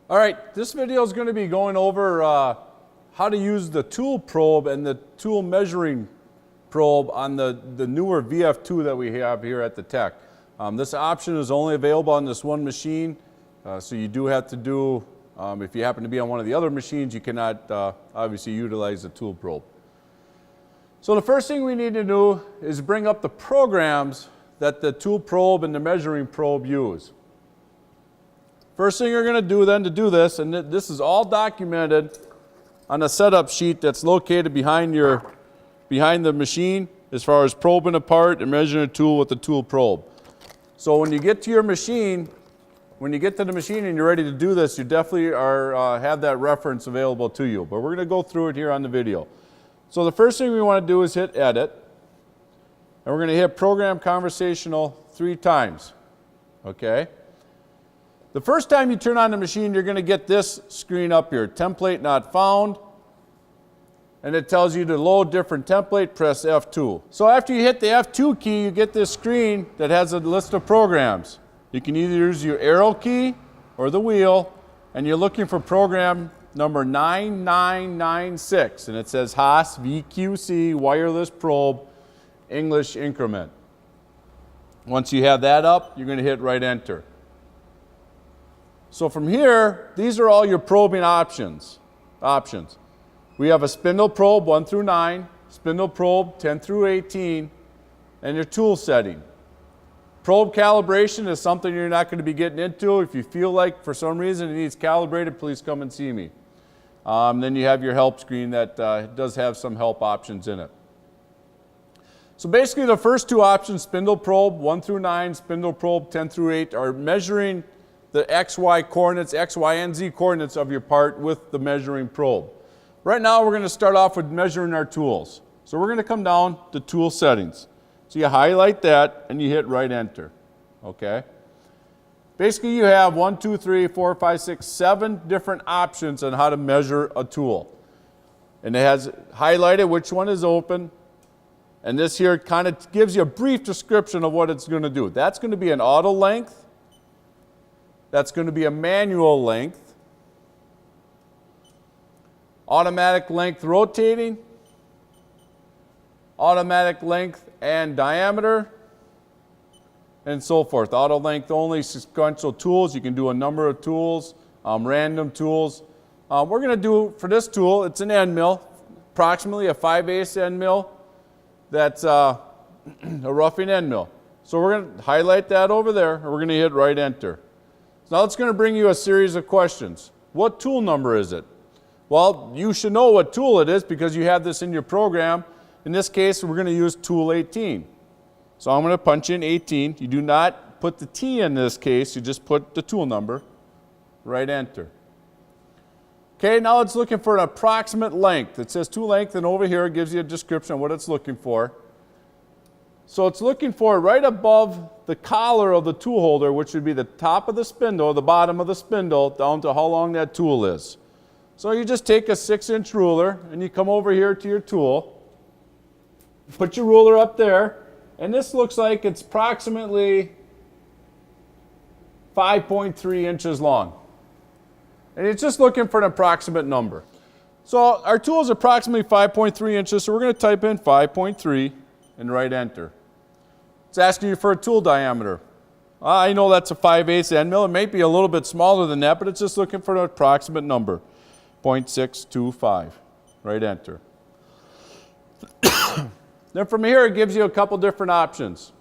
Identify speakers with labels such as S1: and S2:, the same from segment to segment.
S1: All right, this video is going to be going over how to use the tool probe and the tool measuring probe on the newer VF2 that we have here at the Tech. This option is only available on this one machine, so you do have to do, if you happen to be on one of the other machines, you cannot obviously utilize the tool probe. So the first thing we need to do is bring up the programs that the tool probe and the measuring probe use. First thing you're going to do then to do this, and this is all documented on a setup sheet that's located behind the machine as far as probing a part and measuring a tool with the tool probe. So when you get to your machine, when you get to the machine and you're ready to do this, you definitely have that reference available to you. But we're going to go through it here on the video. So the first thing we want to do is hit Edit. And we're going to hit Program Conversational 3 times. Okay? The first time you turn on the machine, you're going to get this screen up here, Template Not Found. And it tells you to load different template, press F2. So after you hit the F2 key, you get this screen that has a list of programs. You can either use your arrow key or the wheel, and you're looking for program number 9996, and it says Haas VQC Wireless Probe English Increment. Once you have that up, you're going to hit right enter. So from here, these are all your probing options. We have a spindle probe 1 through 9, spindle probe 10 through 18, and your tool setting. Probe calibration is something you're not going to be getting into. If you feel like for some reason it needs calibrated, please come and see me. Then you have your help screen that does have some help options in it. So basically the first 2 options, spindle probe 1 through 9, spindle probe 10 through 8, are measuring the XY coordinates, X, Y, and Z coordinates of your part with the measuring probe. Right now we're going to start off with measuring our tools. So we're going to come down to tool settings. So you highlight that and you hit right enter. Okay? Basically you have 1, 2, 3, 4, 5, 6, 7 different options on how to measure a tool. And it has highlighted which one is open. And this here kind of gives you a brief description of what it's going to do. That's going to be an auto length. That's going to be a manual length. Automatic length rotating. Automatic length and diameter. And so forth. Auto length only, sequential tools. You can do a number of tools, random tools. We're going to do, for this tool, it's an end mill, approximately a 5/8 end mill. That's a roughing end mill. So we're going to highlight that over there, and we're going to hit right enter. So now it's going to bring you a series of questions. What tool number is it? Well, you should know what tool it is because you have this in your program. In this case, we're going to use tool 18. So I'm going to punch in 18. You do not put the T in this case, you just put the tool number, right enter. Okay, now it's looking for an approximate length. It says tool length, and over here it gives you a description of what it's looking for. So it's looking for right above the collar of the tool holder, which would be the top of the spindle, the bottom of the spindle, down to how long that tool is. So you just take a 6-inch ruler and you come over here to your tool, put your ruler up there, and this looks like it's approximately 5.3 inches long. And it's just looking for an approximate number. So our tool is approximately 5.3 inches, so we're going to type in 5.3 and right enter. It's asking you for a tool diameter. I know that's a 5/8 end mill. It may be a little bit smaller than that, but it's just looking for an approximate number. 0.625. Right enter. Then from here it gives you a couple different options.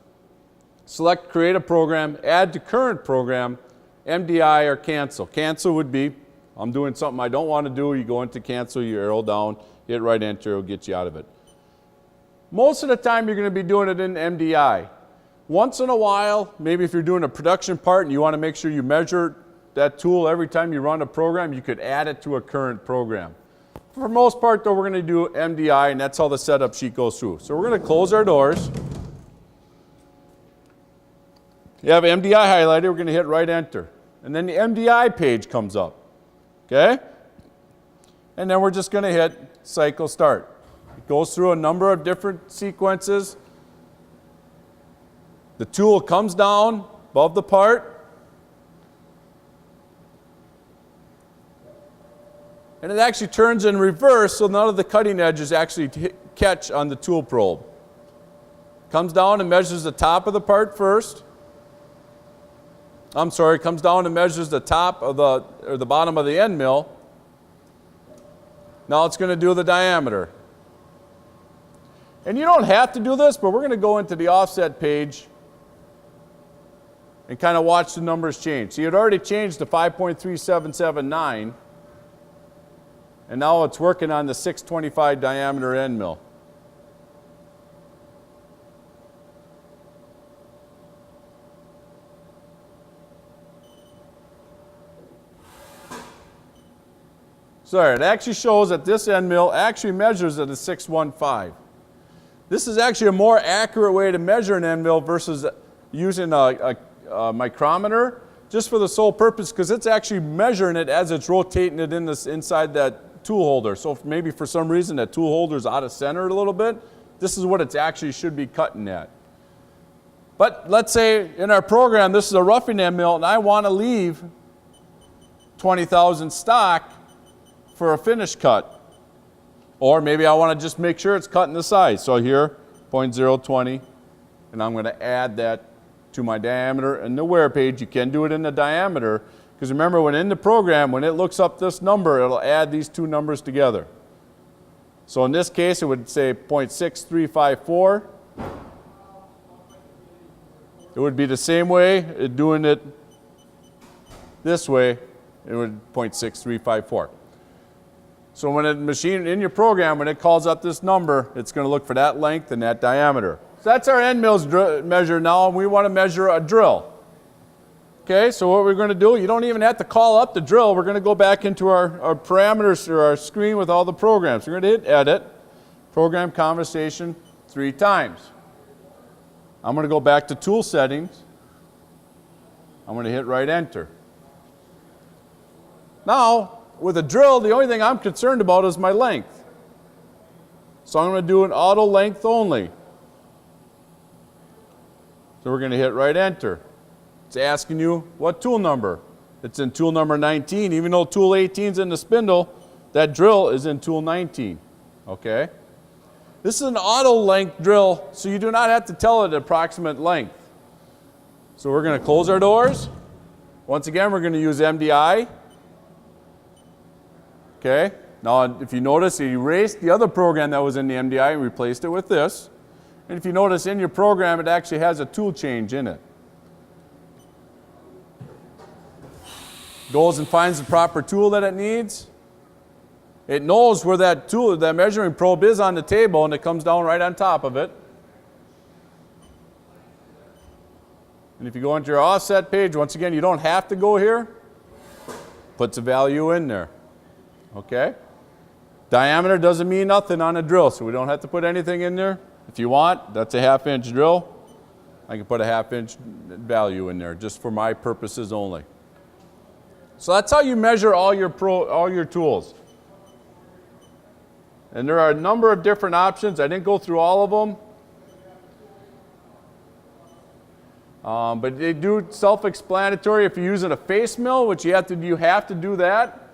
S1: Select create a program, add to current program, MDI, or cancel. Cancel would be, I'm doing something I don't want to do. You go into cancel, you arrow down, hit right enter, it'll get you out of it. Most of the time you're going to be doing it in MDI. Once in a while, maybe if you're doing a production part and you want to make sure you measure that tool every time you run a program, you could add it to a current program. For the most part though, we're going to do MDI, and that's how the setup sheet goes through. So we're going to close our doors. You have MDI highlighted, we're going to hit right enter. And then the MDI page comes up. Okay? And then we're just going to hit cycle start. It goes through a number of different sequences. The tool comes down above the part. and it actually turns in reverse, so none of the cutting edges actually catch on the tool probe. Comes down and measures the top of the part first. Comes down and measures the top of the bottom of the end mill. Now it's going to do the diameter. And you don't have to do this, but we're going to go into the offset page and kind of watch the numbers change. See, it already changed to 5.3779, and now it's working on the 625 diameter end mill. So it actually shows that this end mill actually measures at a 615. This is actually a more accurate way to measure an end mill versus using a micrometer, just for the sole purpose because it's actually measuring it as it's rotating it inside that tool holder. So if maybe for some reason that tool holder is out of center a little bit, this is what it actually should be cutting at. But let's say in our program this is a roughing end mill and I want to leave 20,000 stock for a finish cut. Or maybe I want to just make sure it's cutting the size. So here, 0.020, and I'm going to add that to my diameter. In the wear page, you can do it in the diameter, because remember, when in the program, when it looks up this number, it'll add these two numbers together. So in this case, it would say 0.6354. It would be the same way, doing it this way, it would 0.6354. So when a machine in your program, when it calls up this number, it's going to look for that length and that diameter. So that's our end mills measure now, and we want to measure a drill. Okay, so what we're going to do, you don't even have to call up the drill. We're going to go back into our parameters or our screen with all the programs. We're going to hit Edit, Program Conversation 3 times. I'm going to go back to Tool Settings. I'm going to hit right Enter. Now, with a drill, the only thing I'm concerned about is my length. So I'm going to do an auto length only. So we're going to hit right Enter. It's asking you what tool number. It's in tool number 19. Even though tool 18 is in the spindle, that drill is in tool 19. Okay? This is an auto length drill, so you do not have to tell it approximate length. So we're going to close our doors. Once again, we're going to use MDI. Okay, now if you notice, it erased the other program that was in the MDI and replaced it with this. And if you notice in your program, it actually has a tool change in it. Goes and finds the proper tool that it needs. It knows where that tool, that measuring probe is on the table, and it comes down right on top of it. And if you go into your offset page, once again, you don't have to go here. Puts a value in there. Okay? Diameter doesn't mean nothing on a drill, so we don't have to put anything in there. If you want, that's a 1/2 inch drill. I can put a 1/2 inch value in there just for my purposes only. So that's how you measure all your tools. And there are a number of different options. I didn't go through all of them. But they do self-explanatory. If you're using a face mill, which you have to do that.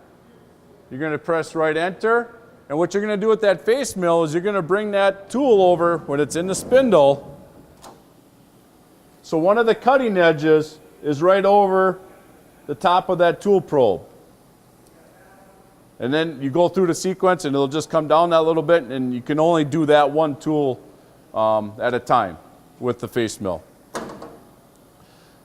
S1: You're going to press right Enter. And what you're going to do with that face mill is you're going to bring that tool over when it's in the spindle. So one of the cutting edges is right over the top of that tool probe. And then you go through the sequence and it'll just come down that little bit, and you can only do that one tool at a time with the face mill.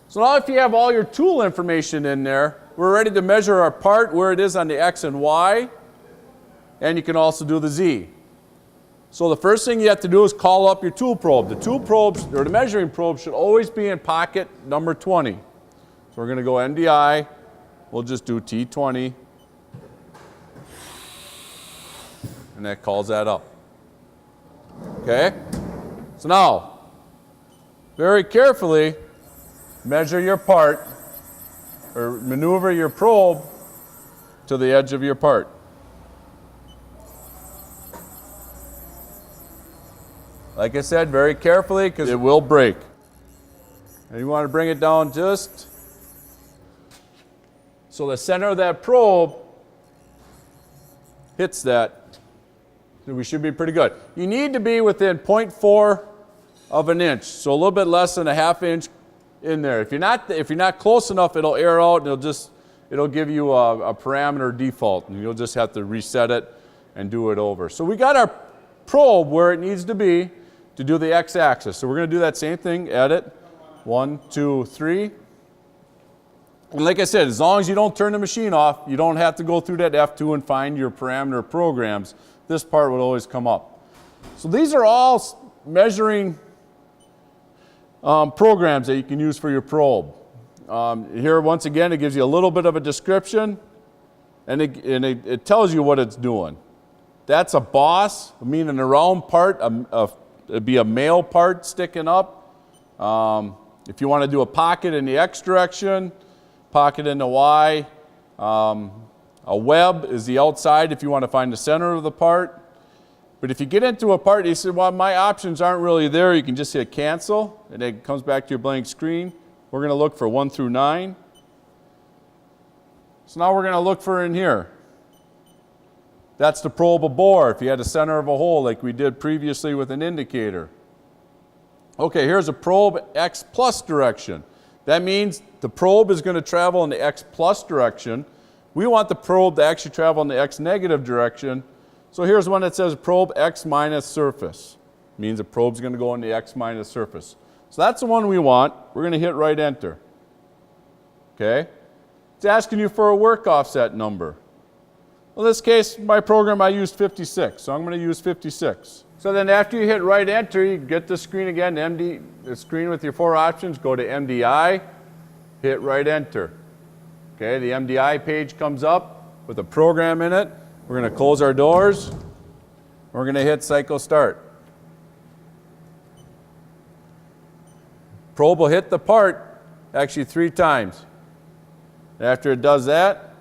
S1: So now if you have all your tool information in there, we're ready to measure our part, where it is on the X and Y, and you can also do the Z. So the first thing you have to do is call up your tool probe. The tool probes, or the measuring probe, should always be in pocket number 20. So we're going to go MDI, we'll just do T20, and that calls that up. Okay? So now, very carefully, measure your part, or maneuver your probe to the edge of your part. Like I said, very carefully, because it will break. And you want to bring it down just so the center of that probe hits that, we should be pretty good. You need to be within 0.4 of an inch, so a little bit less than a half inch in there. If you're not close enough, it'll air out and it'll give you a parameter default, and you'll just have to reset it and do it over. So we got our probe where it needs to be to do the x-axis. So we're going to do that same thing, edit, 1, 2, 3. And like I said, as long as you don't turn the machine off, you don't have to go through that F2 and find your parameter programs. This part will always come up. So these are all measuring programs that you can use for your probe. Here, once again, it gives you a little bit of a description, and it tells you what it's doing. That's a boss, meaning a round part, it'd be a male part sticking up. If you want to do a pocket in the X direction, pocket in the Y. A web is the outside if you want to find the center of the part. But if you get into a part, you say, well, my options aren't really there, you can just hit cancel, and it comes back to your blank screen. We're going to look for 1 through 9. So now we're going to look for in here. That's the probe of bore, if you had the center of a hole like we did previously with an indicator. Okay, here's a probe X plus direction. That means the probe is going to travel in the X plus direction. We want the probe to actually travel in the X negative direction. So here's one that says probe X minus surface. It means the probe's going to go in the X minus surface. So that's the one we want. We're going to hit right enter. Okay? It's asking you for a work offset number. Well, in this case, my program, I used 56, so I'm going to use 56. So then after you hit right enter, you get the screen again, the screen with your 4 options, go to MDI, hit right enter. Okay, the MDI page comes up with a program in it. We're going to close our doors. We're going to hit cycle start. Probe will hit the part actually 3 times. After it does that,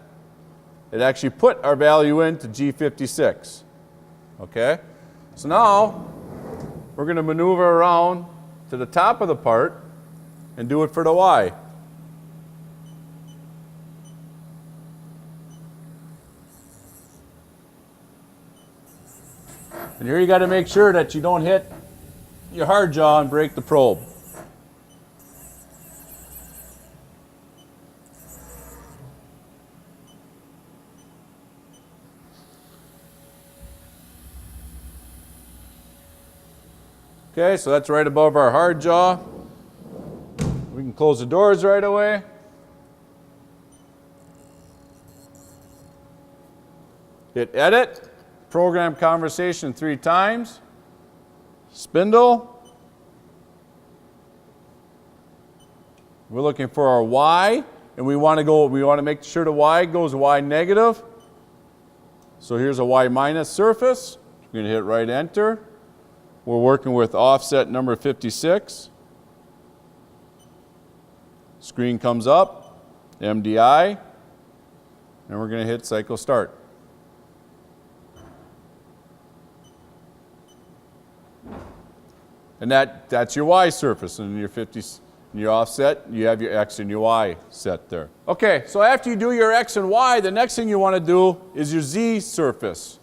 S1: it actually put our value into G56. Okay? So now, we're going to maneuver around to the top of the part and do it for the Y. And here you got to make sure that you don't hit your hard jaw and break the probe. Okay, so that's right above our hard jaw. We can close the doors right away. Hit edit, program conversation 3 times, spindle. We're looking for our Y, and we want to make sure the Y goes Y negative. So here's a Y minus surface. We're going to hit right enter. We're working with offset number 56. Screen comes up, MDI, and we're going to hit cycle start. And that's your Y surface, and your offset, you have your X and your Y set there. Okay, so after you do your X and Y, the next thing you want to do is your Z surface.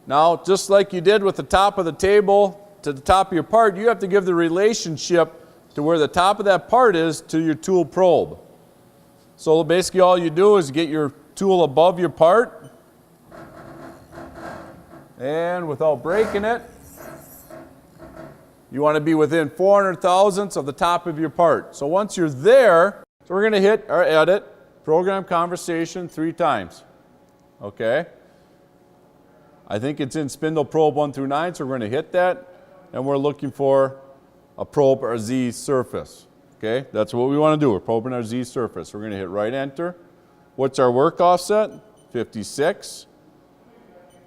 S1: Now, just like you did with the top of the table to the top of your part, you have to give the relationship to where the top of that part is to your tool probe. So basically all you do is get your tool above your part, and without breaking it, you want to be within 400 thousandths of the top of your part. So once you're there, so we're going to hit our edit, program conversation 3 times. Okay? I think it's in spindle probe 1 through 9, so we're going to hit that. And we're looking for a probe or Z surface. Okay, that's what we want to do. We're probing our Z surface. We're going to hit right enter. What's our work offset? 56.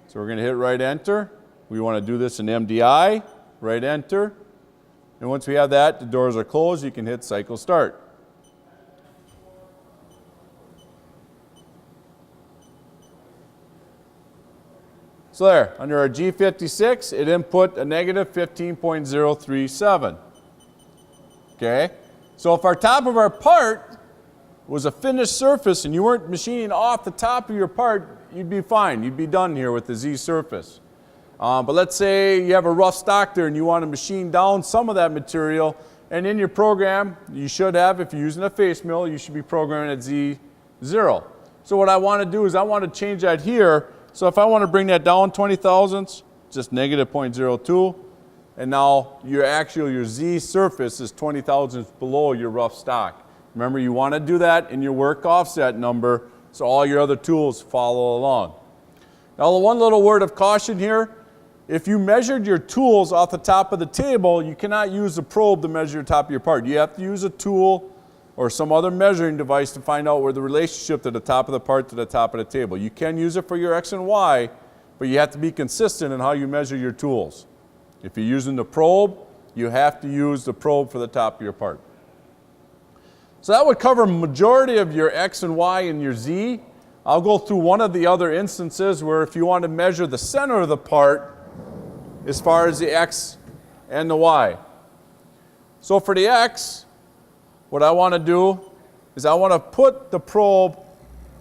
S1: So we're going to hit right enter. We want to do this in MDI, right enter. And once we have that, the doors are closed. You can hit cycle start. So there, under our G56, it input a negative 15.037. Okay? So if our top of our part was a finished surface and you weren't machining off the top of your part, you'd be fine. You'd be done here with the Z surface. But let's say you have a rough stock there and you want to machine down some of that material, and in your program, you should have, if you're using a face mill, you should be programming at Z0. So what I want to do is I want to change that here. So if I want to bring that down 20 thousandths, just negative 0.02, and now your Z surface is 20 thousandths below your rough stock. Remember, you want to do that in your work offset number so all your other tools follow along. Now, the one little word of caution here, if you measured your tools off the top of the table, you cannot use a probe to measure the top of your part. You have to use a tool or some other measuring device to find out where the relationship to the top of the part to the top of the table. You can use it for your X and Y, but you have to be consistent in how you measure your tools. If you're using the probe, you have to use the probe for the top of your part. So that would cover majority of your X and Y and your Z. I'll go through one of the other instances where if you want to measure the center of the part as far as the X and the Y. So for the X, what I want to do is I want to put the probe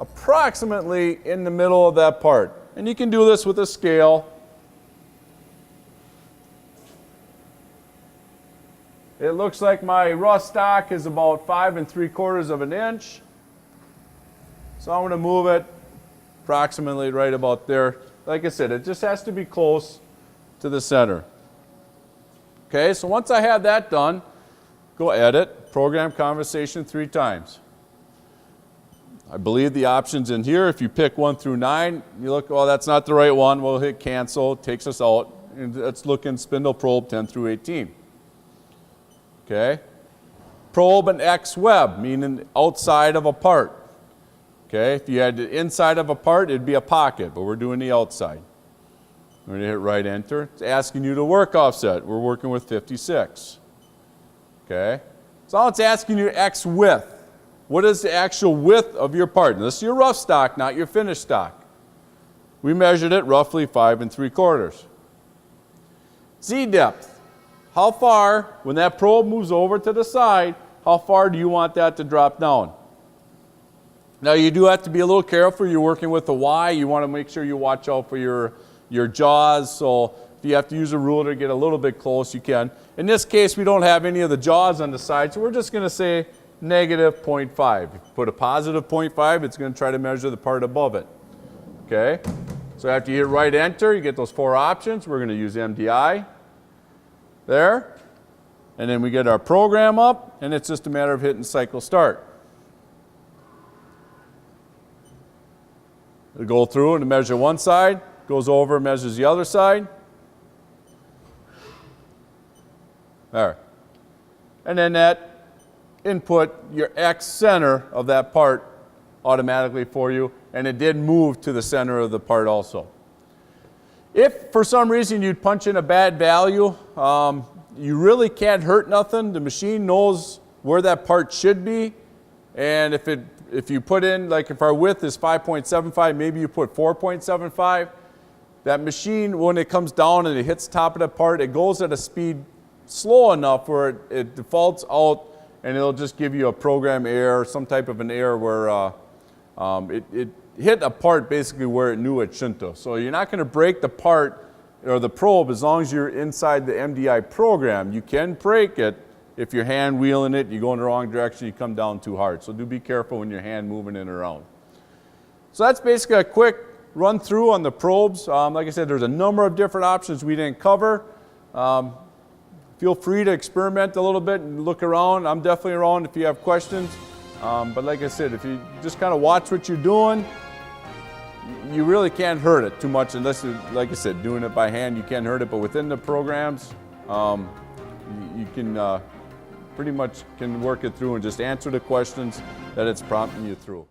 S1: approximately in the middle of that part. And you can do this with a scale. It looks like my rough stock is about 5 3/4 of an inch. So I'm going to move it approximately right about there. Like I said, it just has to be close to the center. Okay, so once I have that done, go edit, program conversation 3 times. I believe the options in here, if you pick 1 through 9, you look, oh, that's not the right one. We'll hit cancel, it takes us out. And let's look in spindle probe 10 through 18. Okay, probe an X web, meaning outside of a part. Okay, if you had the inside of a part, it'd be a pocket, but we're doing the outside. We're going to hit right enter. It's asking you to work offset. We're working with 56. Okay, so now it's asking you X width. What is the actual width of your part? And this is your rough stock, not your finished stock. We measured it roughly 5 3/4. Z depth. How far, when that probe moves over to the side, how far do you want that to drop down? Now you do have to be a little careful. You're working with the Y. You want to make sure you watch out for your jaws. So if you have to use a ruler to get a little bit close, you can. In this case, we don't have any of the jaws on the side, so we're just going to say negative 0.5. If you put a positive 0.5, it's going to try to measure the part above it. Okay? So after you hit right enter, you get those 4 options. We're going to use MDI. There. And then we get our program up, and it's just a matter of hitting cycle start. It'll go through and measure one side, goes over and measures the other side. There. And then that input your X center of that part automatically for you, and it did move to the center of the part also. If for some reason you'd punch in a bad value, you really can't hurt nothing. The machine knows where that part should be, and if you put in, like if our width is 5.75, maybe you put 4.75, that machine, when it comes down and it hits the top of the part, it goes at a speed slow enough where it defaults out, and it'll just give you a program error, some type of an error where it hit a part basically where it knew it shouldn't have. So you're not going to break the part or the probe as long as you're inside the MDI program. You can break it if you're hand wheeling it, you go in the wrong direction, you come down too hard. So do be careful when you're hand moving it around. So that's basically a quick run through on the probes. Like I said, there's a number of different options we didn't cover. Feel free to experiment a little bit and look around. I'm definitely around if you have questions. But like I said, if you just kind of watch what you're doing, you really can't hurt it too much unless, like I said, doing it by hand, you can't hurt it. But within the programs, you can pretty much can work it through and just answer the questions that it's prompting you through.